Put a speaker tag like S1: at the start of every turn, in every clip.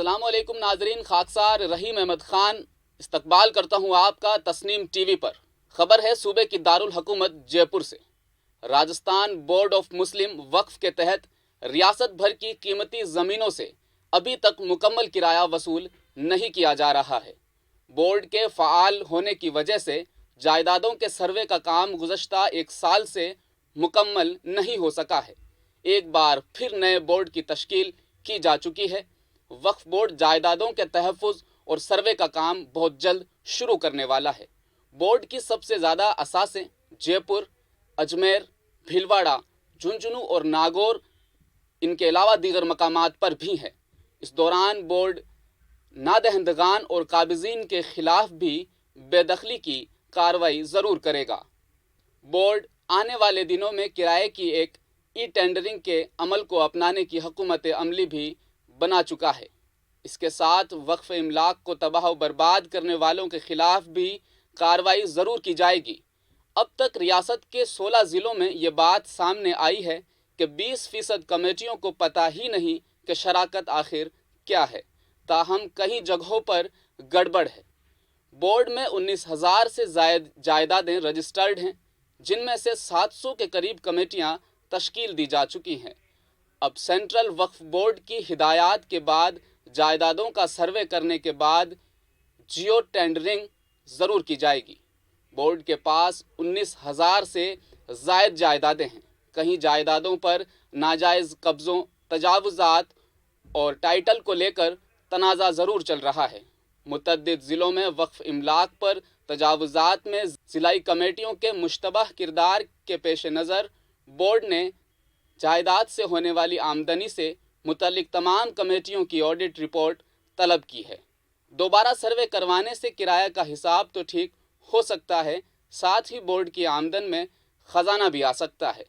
S1: अस्सलाम वालेकुम नाजरीन, खाकसार रहीम अहमद खान इस्तकबाल करता हूँ आपका तस्नीम टीवी पर। खबर है सूबे की दारुल हुकूमत जयपुर से। राजस्थान बोर्ड ऑफ मुस्लिम वक्फ के तहत रियासत भर की कीमती ज़मीनों से अभी तक मुकम्मल किराया वसूल नहीं किया जा रहा है। बोर्ड के फ़ाल होने की वजह से जायदादों के सर्वे का काम गुज़श्ता एक साल से मुकम्मल नहीं हो सका है। एक बार फिर नए बोर्ड की तश्कील की जा चुकी है। वक्फ बोर्ड जायदादों के तहफ़्फ़ुज़ और सर्वे का काम बहुत जल्द शुरू करने वाला है। बोर्ड की सबसे ज़्यादा असासें जयपुर, अजमेर, भीलवाड़ा, झुंझुनू और नागौर, इनके अलावा दीगर मकामात पर भी हैं। इस दौरान बोर्ड नादहंदगान और काबिज़ीन के खिलाफ भी बेदखली की कार्रवाई ज़रूर करेगा। बोर्ड आने वाले दिनों में किराए की एक ई टेंडरिंग के अमल को अपनाने की हुकूमत अमली भी बना चुका है। इसके साथ वक्फ इमलाक को तबाह व बर्बाद करने वालों के खिलाफ भी कार्रवाई ज़रूर की जाएगी। अब तक रियासत के 16 ज़िलों में ये बात सामने आई है कि 20% कमेटियों को पता ही नहीं कि शराकत आखिर क्या है। ताहम कई जगहों पर गड़बड़ है। बोर्ड में 19,000 से ज़ायद जायदादें रजिस्टर्ड हैं, जिनमें से 700 के करीब कमेटियां तश्कील दी जा चुकी हैं। अब सेंट्रल वक्फ बोर्ड की हिदायत के बाद जायदादों का सर्वे करने के बाद जियो टेंडरिंग ज़रूर की जाएगी। बोर्ड के पास 19,000 से ज़ायद जायदादें हैं। कहीं जायदादों पर नाजायज़ कब्ज़ों, तजावुज़ात और टाइटल को लेकर तनाज़ा ज़रूर चल रहा है। मुतअद्दिद ज़िलों में वक्फ इमलाक पर तजावुज़ात में ज़िलाई कमेटियों के मुश्तबह किरदार के पेश नज़र बोर्ड ने जायदाद से होने वाली आमदनी से मुतल्लिक तमाम कमेटियों की ऑडिट रिपोर्ट तलब की है। दोबारा सर्वे करवाने से किराया का हिसाब तो ठीक हो सकता है, साथ ही बोर्ड की आमदन में ख़जाना भी आ सकता है।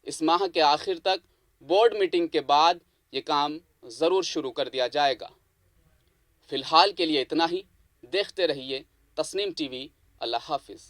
S1: इस माह के आखिर तक बोर्ड मीटिंग के बाद ये काम ज़रूर शुरू कर दिया जाएगा। फ़िलहाल के लिए इतना ही। देखते रहिए तस्नीम टीवी। अल्लाह हाफिज़।